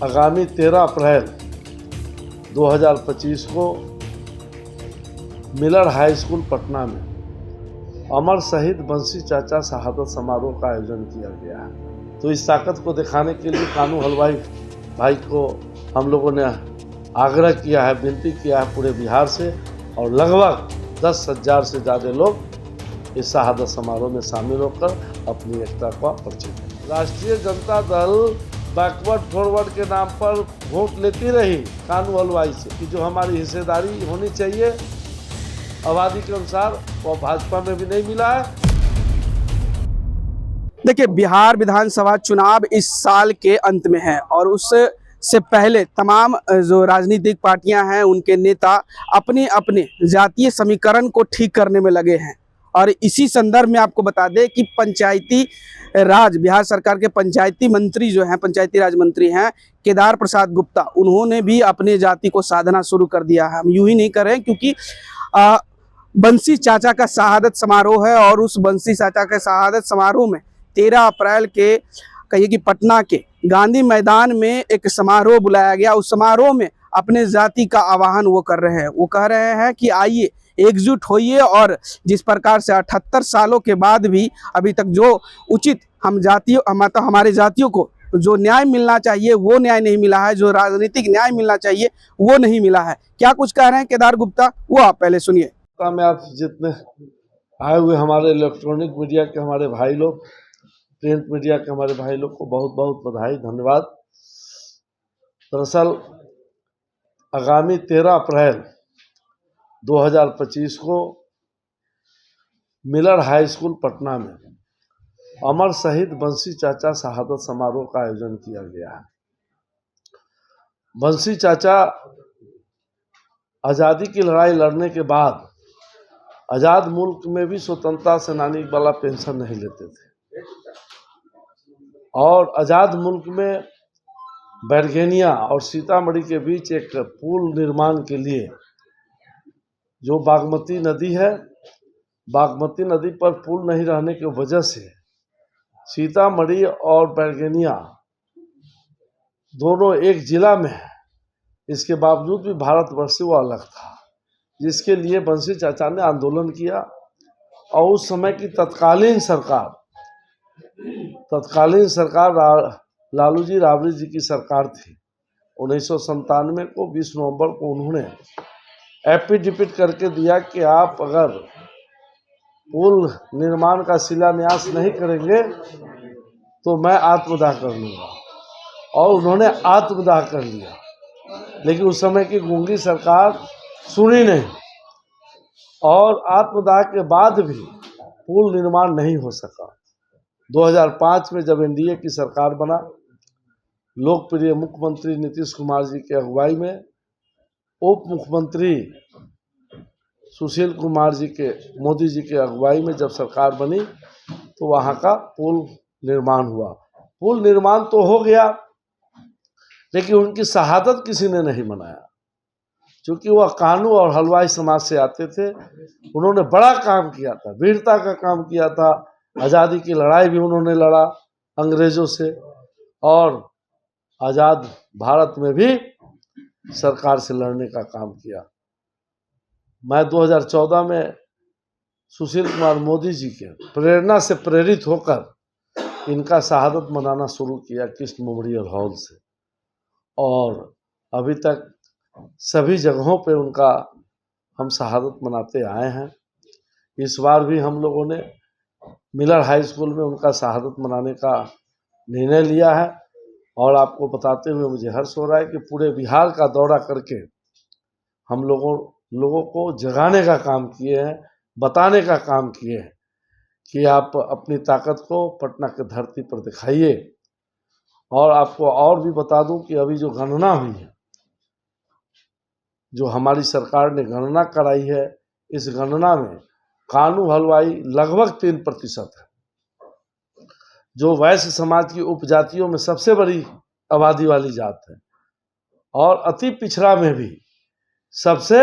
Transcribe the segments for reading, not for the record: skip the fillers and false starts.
आगामी 13 अप्रैल 2025 को Miller high school Patna में अमर शहीद बंसी चाचा शहादत समारोह का आयोजन किया गया है। तो इस ताकत को दिखाने के लिए कानू हलवाई भाई को हम लोगों ने आग्रह किया है, विनती किया है पूरे बिहार से, और लगभग 10,000 से ज़्यादा लोग इस शहादत समारोह में शामिल होकर अपनी एकता का परिचय दें। राष्ट्रीय जनता दल बैकवर्ड फॉरवर्ड के नाम पर वोट लेती रही कानू हलवाई से कि जो हमारी हिस्सेदारी होनी चाहिए आबादी के अनुसार, वो भाजपा में भी नहीं मिला है। देखिए, बिहार विधानसभा चुनाव इस साल के अंत में है और उससे पहले तमाम जो राजनीतिक पार्टियां हैं उनके नेता अपने अपने जातीय समीकरण को ठीक करने में लगे हैं। और इसी संदर्भ में आपको बता दें कि पंचायती राज, बिहार सरकार के पंचायती मंत्री जो हैं, पंचायती राज मंत्री हैं केदार प्रसाद गुप्ता, उन्होंने भी अपने जाति को साधना शुरू कर दिया है। हम यूं ही नहीं कर रहे हैं क्योंकि बंसी चाचा का शहादत समारोह है और उस बंसी चाचा के शहादत समारोह में 13 अप्रैल के कहिए कि पटना के गांधी मैदान में एक समारोह बुलाया गया। उस समारोह में अपने जाति का आह्वान वो कर रहे हैं। वो कह रहे हैं कि आइए एकजुट होइए, और जिस प्रकार से 78 सालों के बाद भी अभी तक जो उचित हमारे जातियों को जो न्याय मिलना चाहिए वो न्याय नहीं मिला है, जो राजनीतिक न्याय मिलना चाहिए वो नहीं मिला है। क्या कुछ कह रहे हैं केदार गुप्ता, वो आप पहले सुनिए। में आप जितने आए हुए हमारे इलेक्ट्रॉनिक मीडिया के हमारे भाई लोग, प्रिंट मीडिया के हमारे भाई लोग को बहुत बहुत बधाई, धन्यवाद। दरअसल आगामी 13 अप्रैल 2025 को मिलर हाई स्कूल पटना में अमर शहीद बंसी चाचा शहादत समारोह का आयोजन किया गया है। बंसी चाचा आज़ादी की लड़ाई लड़ने के बाद आज़ाद मुल्क में भी स्वतंत्रता सेनानी वाला पेंशन नहीं लेते थे, और आज़ाद मुल्क में बैरगेनिया और सीतामढ़ी के बीच एक पुल निर्माण के लिए, जो बागमती नदी है, बागमती नदी पर पुल नहीं रहने की वजह से सीतामढ़ी और बैरगेनिया दोनों एक जिला में है। इसके बावजूद भी भारतवर्ष से वो अलग था, जिसके लिए बंसी चाचा ने आंदोलन किया। और उस समय की तत्कालीन सरकार लालू जी राबड़ी जी की सरकार थी। 1997 को 20 नवंबर को उन्होंने एफिडेविट करके दिया कि आप अगर पुल निर्माण का शिलान्यास नहीं करेंगे तो मैं आत्मदाह कर लूँगा, और उन्होंने आत्मदाह कर लिया। लेकिन उस समय की गूंगी सरकार सुनी नहीं, और आत्मदाह के बाद भी पुल निर्माण नहीं हो सका। 2005 में जब एनडीए की सरकार बना, लोकप्रिय मुख्यमंत्री नीतीश कुमार जी के अगुवाई में, उप मुख्यमंत्री सुशील कुमार जी के, मोदी जी के अगुवाई में जब सरकार बनी, तो वहाँ का पुल निर्माण हुआ। पुल निर्माण तो हो गया, लेकिन उनकी शहादत किसी ने नहीं मनाया, क्योंकि वह कानू और हलवाई समाज से आते थे। उन्होंने बड़ा काम किया था, वीरता का काम किया था। आज़ादी की लड़ाई भी उन्होंने लड़ा अंग्रेजों से, और आज़ाद भारत में भी सरकार से लड़ने का काम किया। मैं 2014 में सुशील कुमार मोदी जी के प्रेरणा से प्रेरित होकर इनका शहादत मनाना शुरू किया कृष्ण मेमोरियल हॉल से, और अभी तक सभी जगहों पे उनका हम शहादत मनाते आए हैं। इस बार भी हम लोगों ने मिलर हाई स्कूल में उनका शहादत मनाने का निर्णय लिया है, और आपको बताते हुए मुझे हर्ष हो रहा है कि पूरे बिहार का दौरा करके हम लोगों को जगाने का काम किए हैं, बताने का काम किए हैं कि आप अपनी ताकत को पटना की धरती पर दिखाइए। और आपको और भी बता दूं कि अभी जो गणना हुई है, जो हमारी सरकार ने गणना कराई है, इस गणना में कानू हलवाई लगभग 3% है, जो वैश्य समाज की उपजातियों में सबसे बड़ी आबादी वाली जात है, और अति पिछड़ा में भी सबसे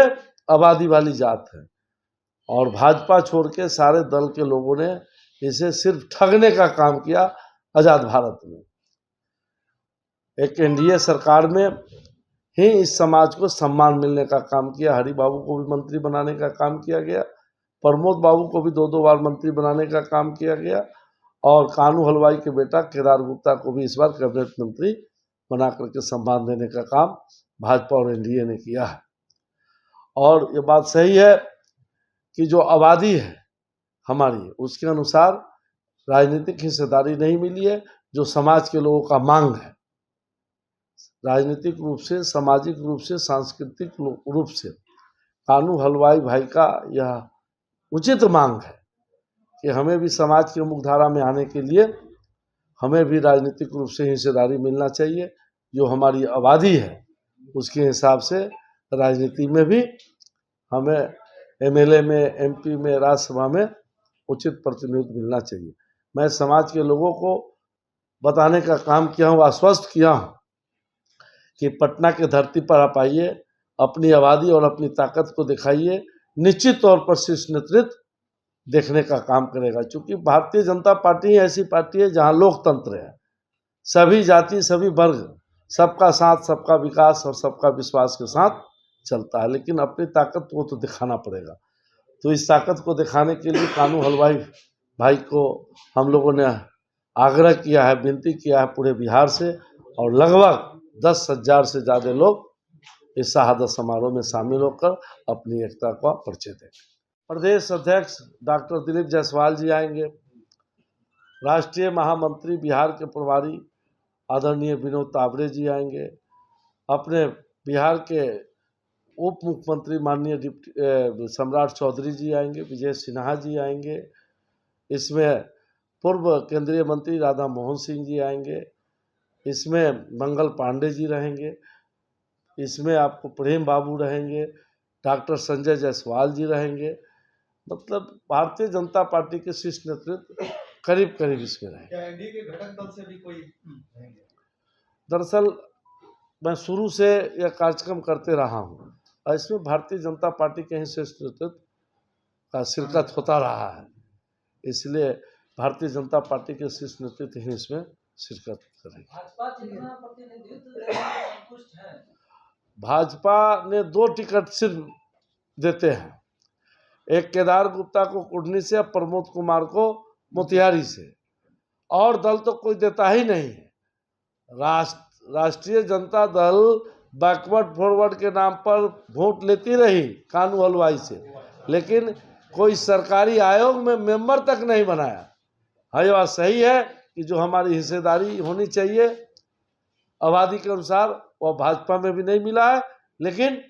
आबादी वाली जात है। और भाजपा छोड़ के सारे दल के लोगों ने इसे सिर्फ ठगने का काम किया आज़ाद भारत में। एक एनडीए सरकार में ही इस समाज को सम्मान मिलने का काम किया। हरि बाबू को भी मंत्री बनाने का काम किया गया, प्रमोद बाबू को भी 2-2 बार मंत्री बनाने का काम किया गया, और कानू हलवाई के बेटा केदार गुप्ता को भी इस बार कैबिनेट मंत्री बना करके सम्मान देने का काम भाजपा और एनडीए ने किया है। और ये बात सही है कि जो आबादी है हमारी, उसके अनुसार राजनीतिक हिस्सेदारी नहीं मिली है, जो समाज के लोगों का मांग है। राजनीतिक रूप से, सामाजिक रूप से, सांस्कृतिक रूप से कानू हलवाई भाई का यह उचित मांग है कि हमें भी समाज की मुख्यधारा में आने के लिए हमें भी राजनीतिक रूप से हिस्सेदारी मिलना चाहिए। जो हमारी आबादी है उसके हिसाब से राजनीति में भी हमें एमएलए में, एमपी में, राज्यसभा में उचित प्रतिनिधित्व मिलना चाहिए। मैं समाज के लोगों को बताने का काम किया हूँ, आश्वस्त किया हूँ कि पटना के धरती पर आप आइए, अपनी आबादी और अपनी ताकत को दिखाइए। निश्चित तौर पर शीर्ष नेतृत्व देखने का काम करेगा, क्योंकि भारतीय जनता पार्टी ऐसी पार्टी है जहां लोकतंत्र है, सभी जाति, सभी वर्ग, सबका साथ, सबका विकास और सबका विश्वास के साथ चलता है। लेकिन अपनी ताकत को तो दिखाना पड़ेगा। तो इस ताकत को दिखाने के लिए कानू हलवाई भाई को हम लोगों ने आग्रह किया है, विनती किया है पूरे बिहार से, और लगभग 10,000 से ज़्यादा लोग इस शहादत समारोह में शामिल होकर अपनी एकता का परिचय देंगे। प्रदेश अध्यक्ष डॉक्टर दिलीप जायसवाल जी आएंगे। राष्ट्रीय महामंत्री बिहार के प्रभारी आदरणीय विनोद तावड़े जी आएंगे। अपने बिहार के उप मुख्यमंत्री माननीय डिप्टी सम्राट चौधरी जी आएंगे, विजय सिन्हा जी आएंगे। इसमें पूर्व केंद्रीय मंत्री राधा मोहन सिंह जी आएंगे। इसमें मंगल पांडे जी रहेंगे। इसमें आपको प्रेम बाबू रहेंगे, डॉक्टर संजय जायसवाल जी रहेंगे। मतलब भारतीय जनता पार्टी के शीर्ष नेतृत्व करीब करीब इसमें रहेंगे। क्या एनडीए के घटक दल से भी कोई रहेंगे? दरअसल मैं शुरू से यह कार्यक्रम करते रहा हूँ और इसमें भारतीय जनता पार्टी के ही शीर्ष नेतृत्व का शिरकत होता रहा है, इसलिए भारतीय जनता पार्टी के शीर्ष नेतृत्व ही इसमें शिरकत करेंगे। भाजपा ने 2 टिकट सिर्फ देते हैं, एक केदार गुप्ता को कुढ़नी से, प्रमोद कुमार को मोतिहारी से, और दल तो कोई देता ही नहीं है। राष्ट्रीय जनता दल बैकवर्ड फॉरवर्ड के नाम पर वोट लेती रही कानू हलवाई से, लेकिन कोई सरकारी आयोग में मेंबर तक नहीं बनाया। हाँ, ये बात सही है कि जो हमारी हिस्सेदारी होनी चाहिए आबादी के अनुसार वह भाजपा में भी नहीं मिला है, लेकिन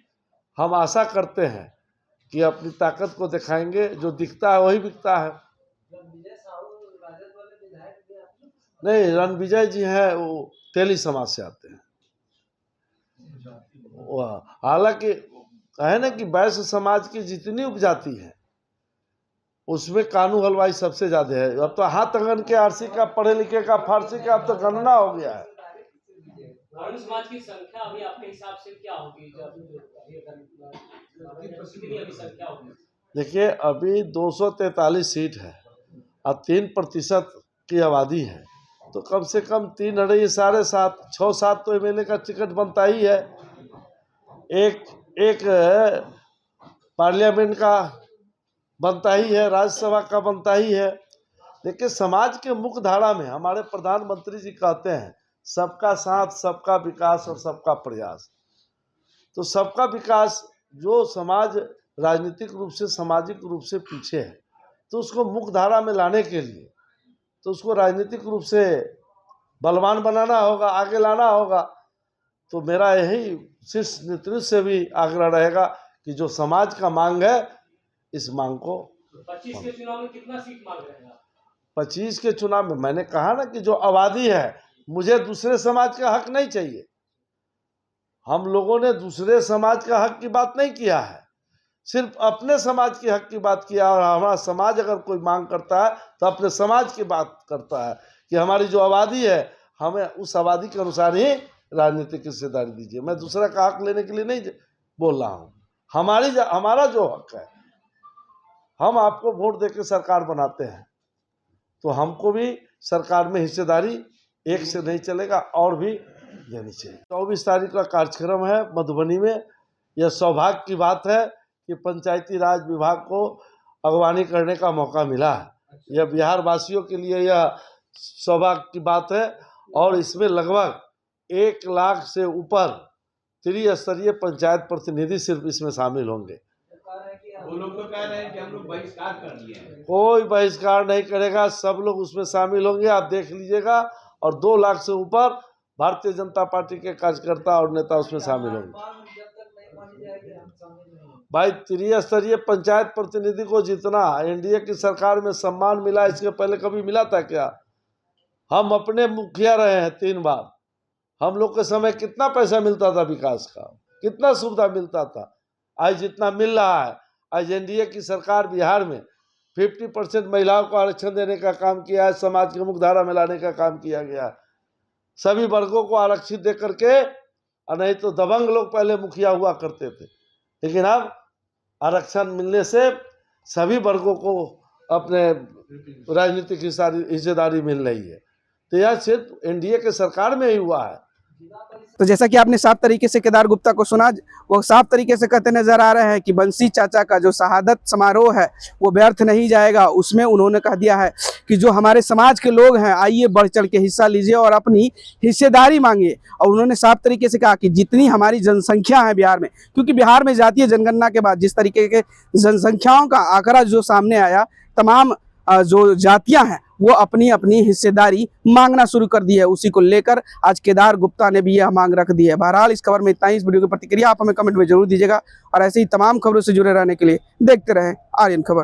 हम आशा करते हैं कि अपनी ताकत को दिखाएंगे। जो दिखता है वही बिकता है। नहीं, रणविजय जी हैं, वो तेली समाज से आते हैं। हालांकि कहे ना कि वैश्य समाज की जितनी उपजाति है उसमें कानू हलवाई सबसे ज्यादा है। अब तो हाथ अगन के आरसी का, पढ़े लिखे का, फारसी का अब तो गणना हो गया है। समाज की संख्या अभी आपके हिसाब से क्या होगी? संख्या होगी? देखिए, अभी 243 सीट है और 3% की आबादी है, तो कम से कम 3 अढ़ाई 7.5 6-7 तो एमएलए का टिकट बनता ही है। एक पार्लियामेंट का बनता ही है, राज्यसभा का बनता ही है। देखिए, समाज के मुख्य धारा में हमारे प्रधानमंत्री जी कहते हैं सबका साथ, सबका विकास और सबका प्रयास। तो सबका विकास, जो समाज राजनीतिक रूप से, सामाजिक रूप से पीछे है, तो उसको मुख्य धारा में लाने के लिए तो उसको राजनीतिक रूप से बलवान बनाना होगा, आगे लाना होगा। तो मेरा यही शीर्ष नेतृत्व से भी आग्रह रहेगा कि जो समाज का मांग है, इस मांग को 25 के चुनाव में कितना सीट मांग रहे हैं? 25 के चुनाव में मैंने कहा ना कि जो आबादी है, मुझे दूसरे समाज का हक नहीं चाहिए। हम लोगों ने दूसरे समाज का हक की बात नहीं किया है, सिर्फ अपने समाज के हक की बात किया। और हमारा समाज अगर कोई मांग करता है तो अपने समाज की बात करता है कि हमारी जो आबादी है, हमें उस आबादी के अनुसार ही राजनीतिक हिस्सेदारी दीजिए। मैं दूसरा का हक लेने के लिए नहीं बोल रहा हूँ। हमारा जो हक है, हम आपको वोट देकर सरकार बनाते हैं, तो हमको भी सरकार में हिस्सेदारी एक से नहीं चलेगा, और भी देनी चाहिए। 24 तारीख का कार्यक्रम है मधुबनी में। यह सौभाग्य की बात है कि पंचायती राज विभाग को अगवानी करने का मौका मिला है। यह बिहार वासियों के लिए यह सौभाग्य की बात है और इसमें लगभग 1 लाख से ऊपर त्रिस्तरीय पंचायत प्रतिनिधि सिर्फ इसमें शामिल होंगे। वो लोग तो कह रहे हैं कि हम लोग बहिष्कार कर दिए हैं। कोई बहिष्कार नहीं करेगा, सब लोग उसमें शामिल होंगे, आप देख लीजिएगा। और 2 लाख से ऊपर भारतीय जनता पार्टी के कार्यकर्ता और नेता उसमें शामिल होंगे। भाई त्रिस्तरीय पंचायत प्रतिनिधि को जितना एनडीए की सरकार में सम्मान मिला, इसके पहले कभी मिला था क्या? हम अपने मुखिया रहे हैं 3 बार। हम लोग के समय कितना पैसा मिलता था विकास का, कितना सुविधा मिलता था। आज जितना मिल रहा है, आज एनडीए की सरकार बिहार में 50% महिलाओं को आरक्षण देने का काम किया है, समाज की मुख्यधारा में लाने का काम किया गया है, सभी वर्गों को आरक्षित दे करके। और नहीं तो दबंग लोग पहले मुखिया हुआ करते थे, लेकिन अब आरक्षण मिलने से सभी वर्गों को अपने राजनीतिक हिस्सेदारी मिल रही है। तो यह सिर्फ एनडीए के सरकार में ही हुआ है। तो जैसा कि आपने साफ तरीके से केदार गुप्ता को सुना, वो साफ तरीके से कहते नजर आ रहे हैं कि बंसी चाचा का जो शहादत समारोह है वो व्यर्थ नहीं जाएगा। उसमें उन्होंने कह दिया है कि जो हमारे समाज के लोग हैं, आइए बढ़ चढ़ के हिस्सा लीजिए और अपनी हिस्सेदारी मांगिए। और उन्होंने साफ तरीके से कहा कि जितनी हमारी जनसंख्या है बिहार में, क्योंकि बिहार में जातीय जनगणना के बाद जिस तरीके के जनसंख्याओं का आंकड़ा जो सामने आया, तमाम जो जातियां हैं वो अपनी अपनी हिस्सेदारी मांगना शुरू कर दी है। उसी को लेकर आज केदार गुप्ता ने भी यह मांग रख दी है। बहरहाल इस खबर में इतना ही। इस वीडियो की प्रतिक्रिया आप हमें कमेंट में जरूर दीजिएगा और ऐसे ही तमाम खबरों से जुड़े रहने के लिए देखते रहें आर्यन खबर।